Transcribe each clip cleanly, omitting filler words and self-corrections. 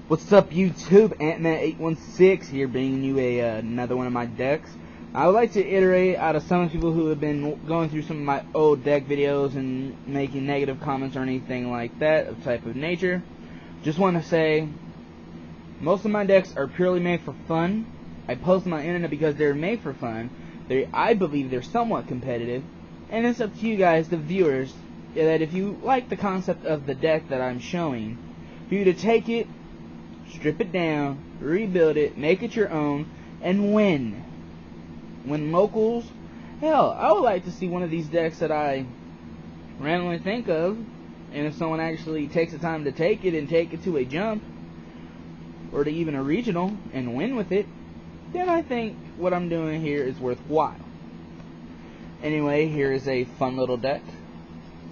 What's up, YouTube? Antman816 here, bringing you another one of my decks. I would like to iterate out of some of the people who have been going through some of my old deck videos and making negative comments or anything like that of type of nature. Just want to say, most of my decks are purely made for fun. I post them on the internet because they're made for fun. I believe they're somewhat competitive, and it's up to you guys, the viewers, that if you like the concept of the deck that I'm showing, for you to take it, strip it down, rebuild it, make it your own, and win. Win locals. Hell, I would like to see one of these decks that I randomly think of, and if someone actually takes the time to take it and take it to a jump, or to even a regional, and win with it, then I think what I'm doing here is worthwhile. Anyway, here is a fun little deck.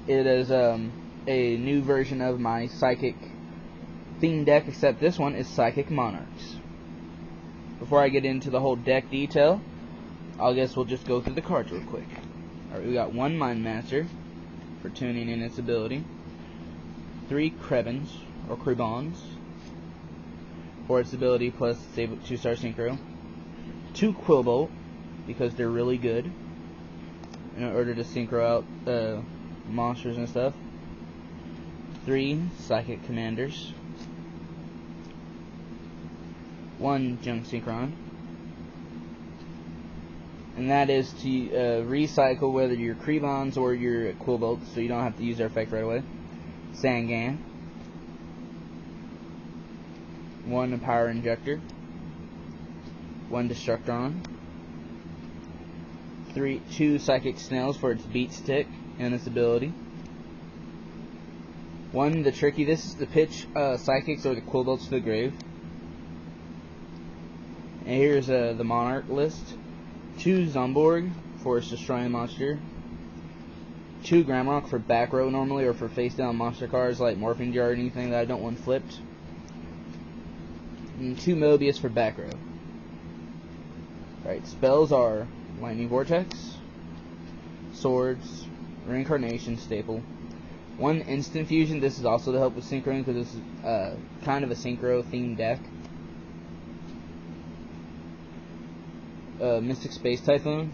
It is a new version of my Psychic theme deck, except this one is Psychic Monarchs. Before I get into the whole deck detail, I guess we'll just go through the cards real quick. Alright, we got one Mind Master for tuning in its ability, 3 Krebins or Krebons for its ability plus 2-star synchro, 2 Quillbolt because they're really good in order to synchro out monsters and stuff, 3 Psychic Commanders, 1 Junk Synchron, and that is to recycle whether your Krebons or your Quillbolts, so you don't have to use their effect right away. Sangan, 1 Power Injector, 1 Destructron, 2 Psychic Snails for its Beat Stick and its ability, 1 the Tricky. This is to pitch Psychics or the Quillbolts to the grave. And here's the Monarch list. 2 Zomborg for its destroying monster. 2 Gramrock for back row normally, or for face down monster cards like Morphing Jar or anything that I don't want flipped. And 2 Mobius for back row. Alright, spells are Lightning Vortex, Swords, Reincarnation, Staple. 1 Instant Fusion. This is also to help with synchroing because this is kind of a synchro themed deck. Mystic Space Typhoon,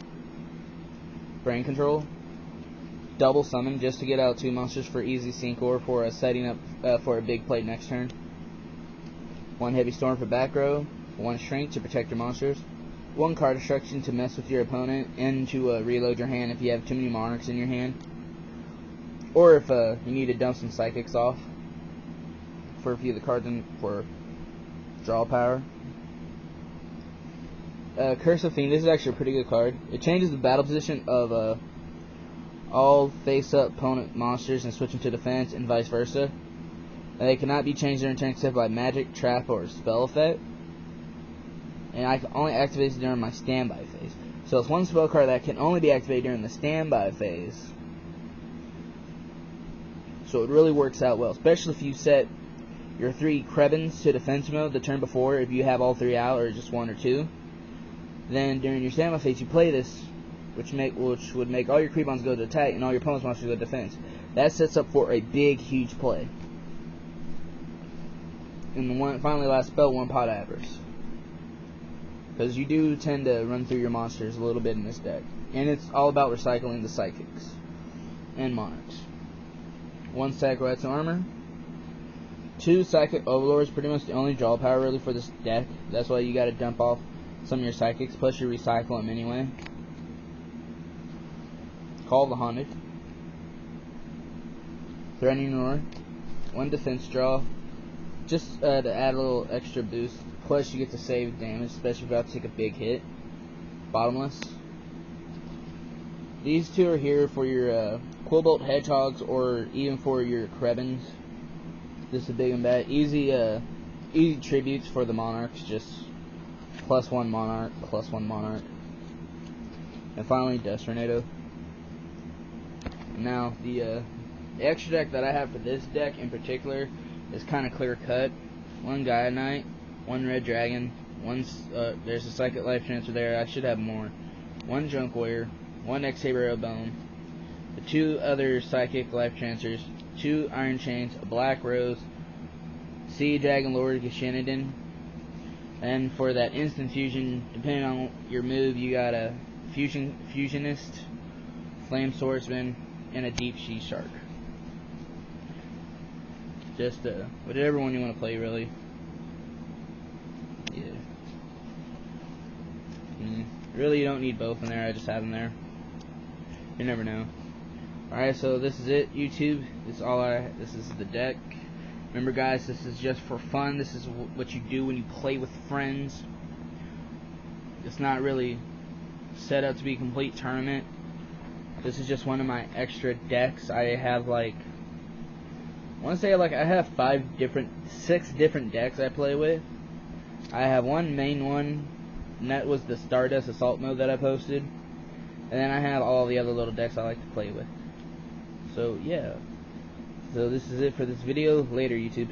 Brain Control, Double Summon just to get out 2 monsters for easy sync or for setting up for a big play next turn. 1 Heavy Storm for back row, 1 Shrink to protect your monsters, 1 Card Destruction to mess with your opponent and to reload your hand if you have too many Monarchs in your hand, or if you need to dump some Psychics off for a few of the cards for draw power. Curse of Fiend. This is actually a pretty good card. It changes the battle position of all face-up opponent monsters and switch them to defense, and vice versa. And they cannot be changed during turn except by magic, trap, or spell effect. And I can only activate it during my standby phase. So it's 1 spell card that can only be activated during the standby phase. So it really works out well, especially if you set your 3 Krebins to defense mode the turn before, if you have all 3 out or just 1 or 2. Then during your standby phase you play this, which would make all your Krebons go to attack and all your opponent's monsters go to defense. That sets up for a big, huge play. And finally, last spell, 1 Pot Avarice, because you do tend to run through your monsters a little bit in this deck, and it's all about recycling the Psychics and Monarchs. 1 Sacroat's Armor, 2 Psychic Overlords, pretty much the only draw power really for this deck. That's why you got to dump off some of your Psychics, plus you recycle them anyway. Call the Haunted, Threatening Roar, 1 Defense Draw, just to add a little extra boost, plus you get to save damage, especially if you have to take a big hit. Bottomless. These 2 are here for your Quillbolt Hedgehogs, or even for your Krebins. This is a big and bad. Easy tributes for the Monarchs, just +1 Monarch, +1 Monarch. And finally, Dust Tornado. Now, the extra deck that I have for this deck in particular is kind of clear cut. 1 Gaia Knight, 1 Red Dragon, there's a Psychic Life Transfer there, I should have more. 1 Junk Warrior, 1 X-Saber Bone, the 2 other Psychic Life Transfers, 2 Iron Chains, a Black Rose, Sea Dragon Lord Gashinadin. And for that instant fusion, depending on your move, you got a Fusionist, Flame Swordsman, and a Deep Sea Shark. Just whatever one you want to play, really. Yeah. Really, you don't need both in there. I just have them there. You never know. Alright, so this is it, YouTube. This is the deck. Remember, guys, this is just for fun. This is what you do when you play with friends. It's not really set up to be a complete tournament. This is just one of my extra decks. I have I want to say I have 6 different decks I play with. I have one main one, and that was the Stardust Assault mode that I posted. And then I have all the other little decks I like to play with. So yeah. So this is it for this video. Later, YouTube.